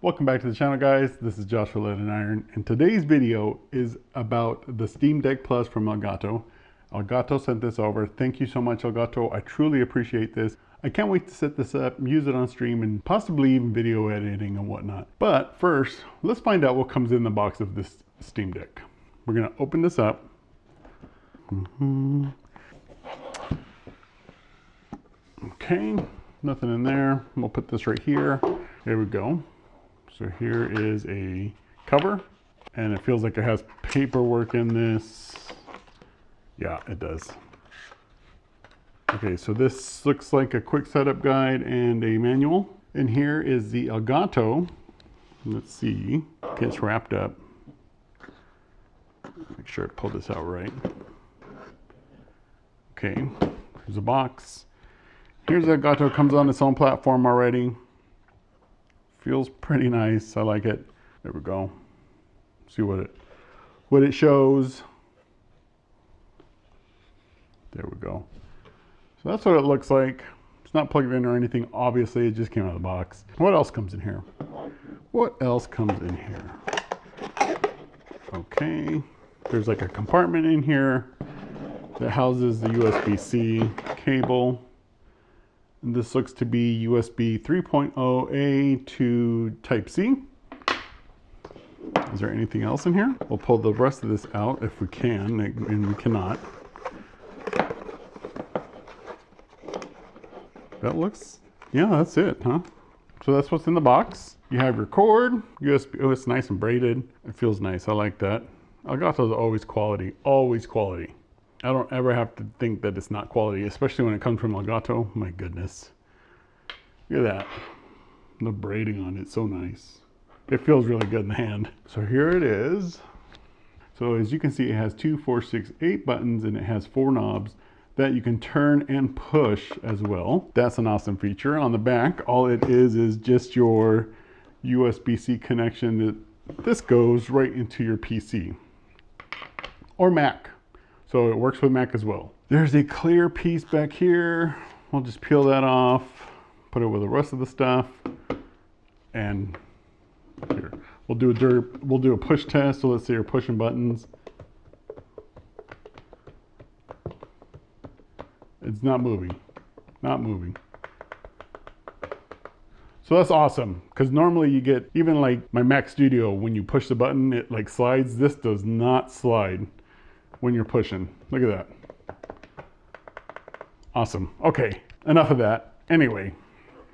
Welcome back to the channel, guys. This is Joshua Lead and Iron, and today's video is about the Streamdeck Plus from Elgato. Elgato sent this over. Thank you so much, Elgato. I truly appreciate this. I can't wait to set this up, use it on stream, and possibly even video editing and whatnot. But first, let's find out what comes in the box of this Steam Deck. We're gonna open this up. Okay, nothing in there. We'll put this right here. There we go. So here is a cover, and it feels like it has paperwork in this. Yeah, it does. Okay, so this looks like a quick setup guide and a manual. And here is the Elgato. Let's see, gets wrapped up. Make sure I pull this out right. Okay, here's a box. Here's Elgato, comes on its own platform already. Feels pretty nice. I like it. There we go. See what it shows. There we go. So that's what it looks like. It's not plugged in or anything. Obviously, it just came out of the box. What else comes in here? What else comes in here? Okay. There's like a compartment in here that houses the USB-C cable. And this looks to be USB 3.0A to Type-C. Is there anything else in here? We'll pull the rest of this out if we can, and we cannot. That looks, yeah, that's it, huh? So that's what's in the box. You have your cord, USB, oh, it's nice and braided. It feels nice, I like that. Elgato's always quality, always quality. I don't ever have to think that it's not quality, especially when it comes from Elgato. My goodness. Look at that. The braiding on it, so nice. It feels really good in the hand. So here it is. So as you can see, it has 2, 4, 6, 8 buttons, and it has 4 knobs that you can turn and push as well. That's an awesome feature. On the back, all it is just your USB-C connection. This goes right into your PC or Mac. So it works with Mac as well. There's a clear piece back here. We'll just peel that off, put it with the rest of the stuff, and here. We'll do a push test. So let's say you're pushing buttons. It's not moving, not moving. So that's awesome, because normally you get, even like my Mac Studio, when you push the button, it like slides. This does not slide when you're pushing. Look at that. Awesome. Okay, enough of that. Anyway,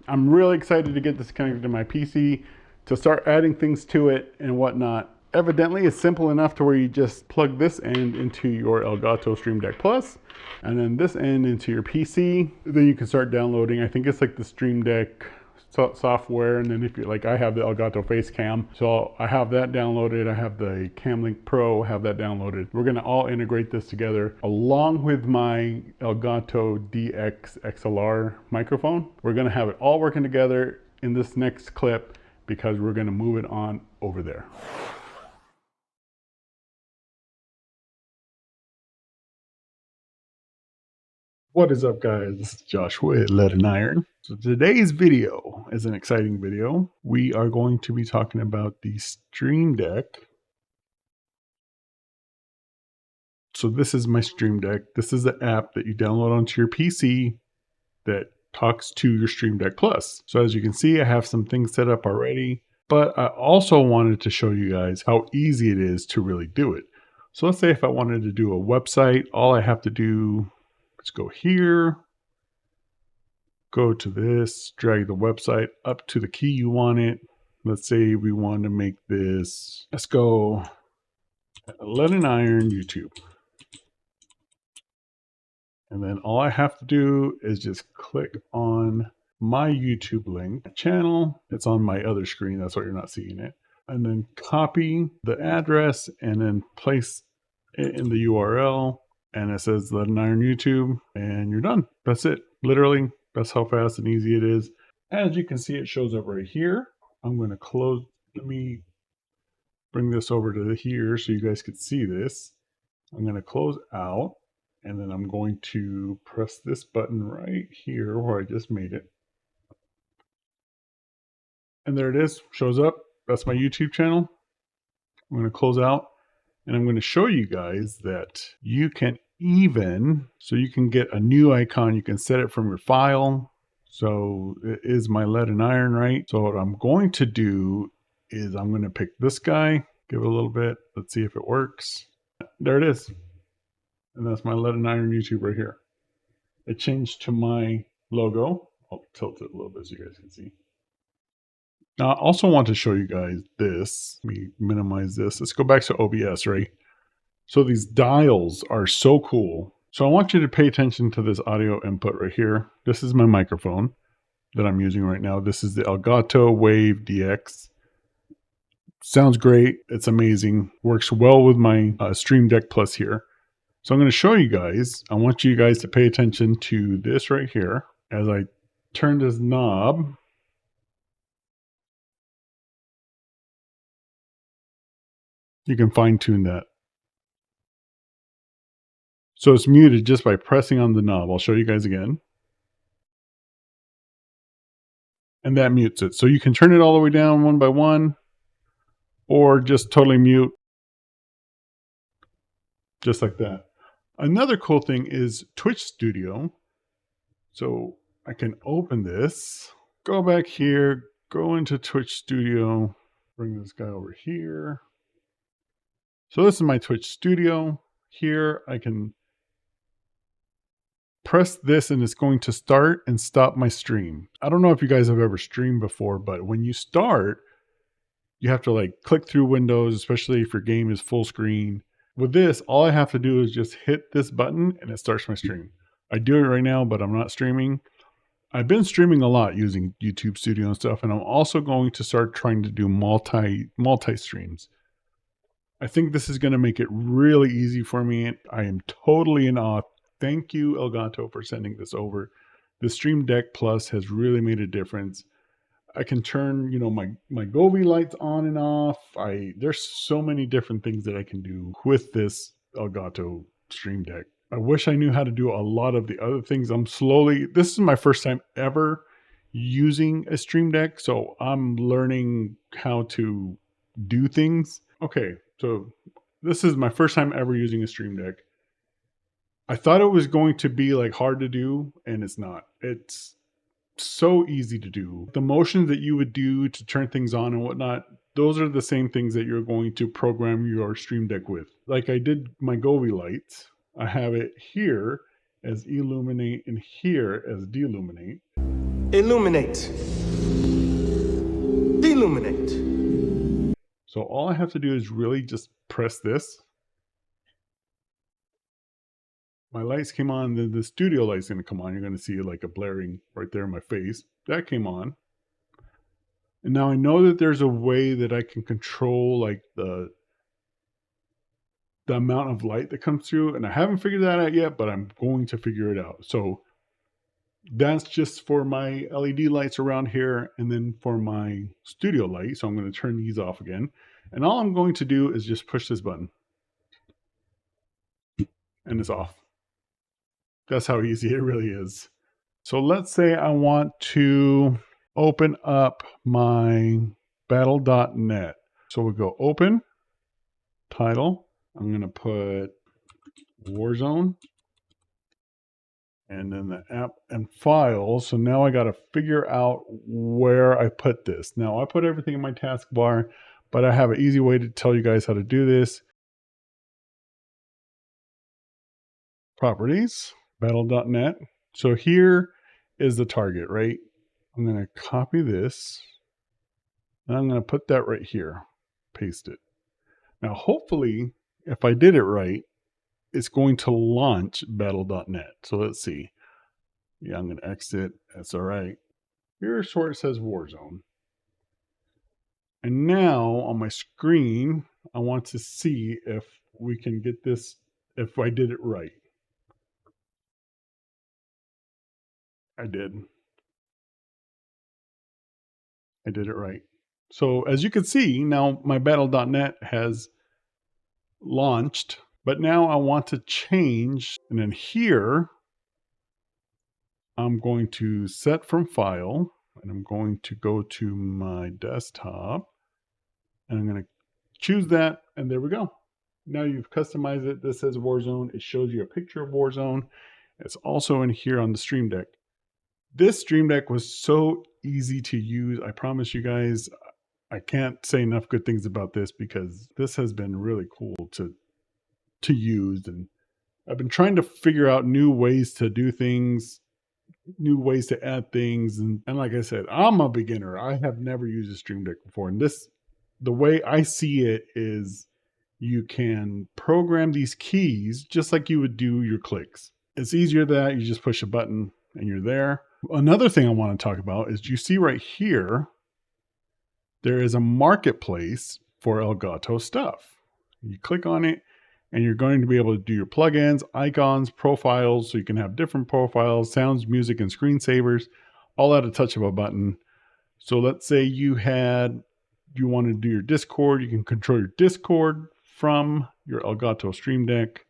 I'm really excited to get this connected to my PC, to start adding things to it and whatnot. Evidently, it's simple enough to where you just plug this end into your Elgato Streamdeck Plus, and then this end into your PC. Then you can start downloading. I think it's like the Streamdeck software, and then if you like, I have the Elgato Face Cam, so I have that downloaded. I have the Camlink Pro, have that downloaded. We're gonna all integrate this together along with my Elgato DX XLR microphone. We're gonna have it all working together in this next clip because we're gonna move it on over there. What is up, guys? This is Joshua at Lead and Iron. So today's video is an exciting video. We are going to be talking about the Stream Deck. So this is my Stream Deck. This is the app that you download onto your PC that talks to your Stream Deck Plus. So as you can see, I have some things set up already, but I also wanted to show you guys how easy it is to really do it. So let's say if I wanted to do a website, all I have to do, let's go here, go to this, drag the website up to the key you want it. Let's say we want to make this, let's go Lead and Iron YouTube. And then all I have to do is just click on my YouTube link channel. It's on my other screen. That's why you're not seeing it. And then copy the address and then place it in the URL. And it says Lead and Iron YouTube, and you're done. That's it. Literally, that's how fast and easy it is. As you can see, it shows up right here. I'm going to close. Let me bring this over to here so you guys can see this. I'm going to close out, and then I'm going to press this button right here where I just made it. And there it is, shows up. That's my YouTube channel. I'm going to close out and I'm going to show you guys that you can even, so you can get a new icon, you can set it from your file. So it is my lead and iron, right? So what I'm going to do is I'm going to pick this guy, give it a little bit. Let's see if it works. There it is. And that's my lead and iron YouTube right here. It changed to my logo. I'll tilt it a little bit so you guys can see. Now, I also want to show you guys this. Let me minimize this. Let's go back to OBS, right? So these dials are so cool. So I want you to pay attention to this audio input right here. This is my microphone that I'm using right now. This is the Elgato Wave DX. Sounds great. It's amazing. Works well with my Streamdeck Plus here. So I'm going to show you guys. I want you guys to pay attention to this right here. As I turn this knob, you can fine tune that. So it's muted just by pressing on the knob. I'll show you guys again. And that mutes it. So you can turn it all the way down one by one, or just totally mute, just like that. Another cool thing is Twitch Studio. So I can open this, go back here, go into Twitch Studio, bring this guy over here. So this is my Twitch Studio. Here I can press this and it's going to start and stop my stream. I don't know if you guys have ever streamed before, but when you start, you have to like click through windows, especially if your game is full screen. With this, all I have to do is just hit this button and it starts my stream. I do it right now, but I'm not streaming. I've been streaming a lot using YouTube Studio and stuff, and I'm also going to start trying to do multi streams. I think this is going to make it really easy for me. I am totally in awe. Thank you, Elgato, for sending this over. The Streamdeck Plus has really made a difference. I can turn, my Govee lights on and off. There's so many different things that I can do with this Elgato Stream Deck. I wish I knew how to do a lot of the other things. This is my first time ever using a Stream Deck, so I'm learning how to do things. Okay, so this is my first time ever using a Stream Deck. I thought it was going to be like hard to do, and it's not. It's so easy to do. The motions that you would do to turn things on and whatnot, those are the same things that you're going to program your Stream Deck with. Like I did my Govee lights. I have it here as illuminate and here as deluminate. Illuminate. Deluminate. So all I have to do is really just press this. My lights came on, then the studio light's going to come on. You're going to see like a blaring right there in my face. That came on. And now I know that there's a way that I can control like the amount of light that comes through. And I haven't figured that out yet, but I'm going to figure it out. So that's just for my LED lights around here and then for my studio light. So I'm going to turn these off again. And all I'm going to do is just push this button. And it's off. That's how easy it really is. So let's say I want to open up my battle.net. So we'll go open, title. I'm going to put Warzone. And then the app and files. So now I got to figure out where I put this. Now I put everything in my taskbar, but I have an easy way to tell you guys how to do this. Properties, battle.net. So here is the target, right? I'm going to copy this. And I'm going to put that right here. Paste it. Now, hopefully, if I did it right, it's going to launch battle.net. So let's see. Yeah, I'm going to exit. That's all right. Here's where it says Warzone. And now on my screen, I want to see if we can get this, if I did it right. I did. I did it right. So as you can see, now my battle.net has launched, but now I want to change. And then here, I'm going to set from file. and I'm going to go to my desktop, and I'm going to choose that, and there we go. Now you've customized it. This says Warzone. It shows you a picture of Warzone. It's also in here on the Stream Deck. This Stream Deck was so easy to use. I promise you guys, I can't say enough good things about this because this has been really cool to use. And I've been trying to figure out new ways to do things, new ways to add things. And like I said, I'm a beginner. I have never used a Stream Deck before. And the way I see it is you can program these keys just like you would do your clicks. It's easier that you just push a button and you're there. Another thing I want to talk about is you see right here, there is a marketplace for Elgato stuff. You click on it and you're going to be able to do your plugins, icons, profiles, so you can have different profiles, sounds, music, and screensavers, all at a touch of a button. So let's say you want to do your Discord, you can control your Discord from your Elgato Stream Deck,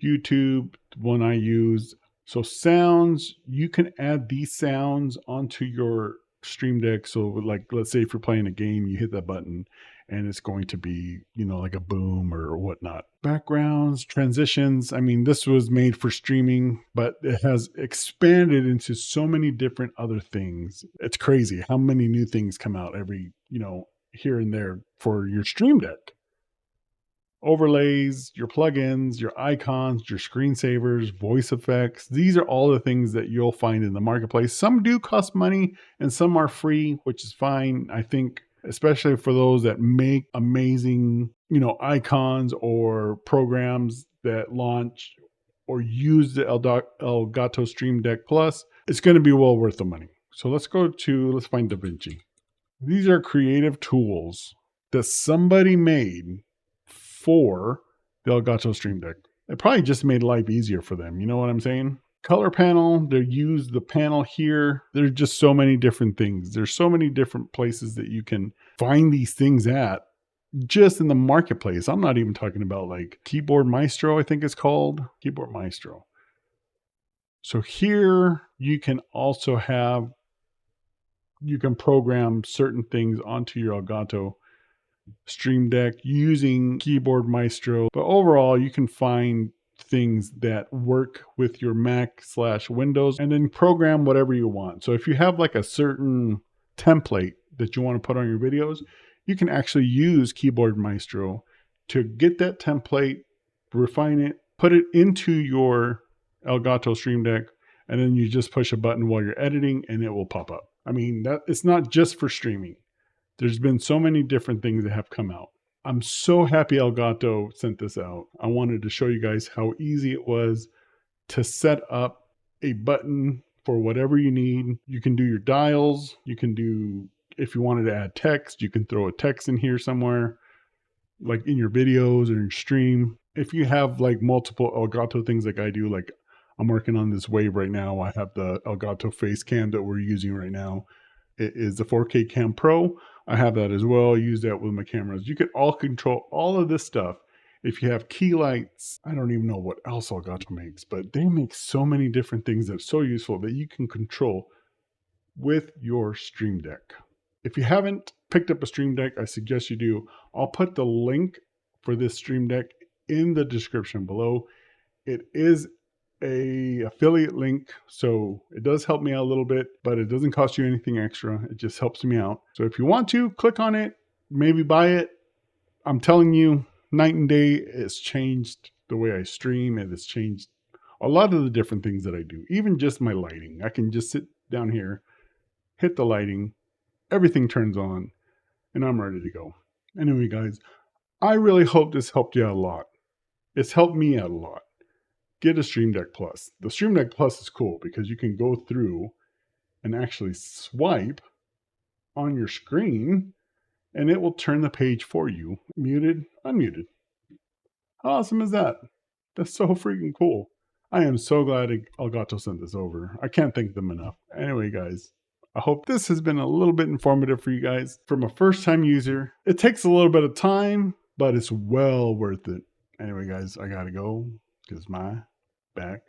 YouTube, the one I use. So sounds, you can add these sounds onto your Stream Deck. So like, let's say if you're playing a game, you hit that button and it's going to be, like a boom or whatnot. Backgrounds, transitions. I mean, this was made for streaming, but it has expanded into so many different other things. It's crazy how many new things come out every, here and there for your Stream Deck. Overlays, your plugins, your icons, your screensavers, voice effects. These are all the things that you'll find in the marketplace. Some do cost money and some are free, which is fine. I think, especially for those that make amazing, icons or programs that launch or use the Elgato Stream Deck Plus, it's going to be well worth the money. So let's find DaVinci. These are creative tools that somebody made for the Elgato Stream Deck. It probably just made life easier for them. You know what I'm saying? Color panel, they use the panel here. There's just so many different things. There's so many different places that you can find these things at just in the marketplace. I'm not even talking about like Keyboard Maestro, I think it's called. Keyboard Maestro. So here you can also you can program certain things onto your Elgato Stream Deck using Keyboard Maestro. But overall, you can find things that work with your Mac/Windows and then program whatever you want. So if you have like a certain template that you want to put on your videos, you can actually use Keyboard Maestro to get that template, refine it, put it into your Elgato Stream Deck, and then you just push a button while you're editing and it will pop up. I mean, it's not just for streaming. There's been so many different things that have come out. I'm so happy Elgato sent this out. I wanted to show you guys how easy it was to set up a button for whatever you need. You can do your dials. You can do, if you wanted to add text, you can throw a text in here somewhere, like in your videos or in your stream. If you have like multiple Elgato things like I do, like I'm working on this Wave right now. I have the Elgato face cam that we're using right now. It is the 4K Cam Pro. I have that as well. I use that with my cameras. You can all control all of this stuff. If you have key lights, I don't even know what else Elgato makes, but they make so many different things that are so useful that you can control with your Stream Deck. If you haven't picked up a Stream Deck, I suggest you do. I'll put the link for this Stream Deck in the description below. It is a affiliate link, so it does help me out a little bit, but it doesn't cost you anything extra. It just helps me out. So if you want to, click on it, maybe buy it. I'm telling you, night and day. It's changed the way I stream. It has changed a lot of the different things that I do, even just my lighting. I can just sit down here, hit the lighting, everything turns on, and I'm ready to go. Anyway, guys, I really hope this helped you out a lot. It's helped me out a lot. Get a Stream Deck Plus. The Stream Deck Plus is cool because you can go through and actually swipe on your screen and it will turn the page for you. Muted, unmuted. How awesome is that? That's so freaking cool. I am so glad Elgato sent this over. I can't thank them enough. Anyway, guys, I hope this has been a little bit informative for you guys. From a first-time user, it takes a little bit of time, but it's well worth it. Anyway, guys, I gotta go because my back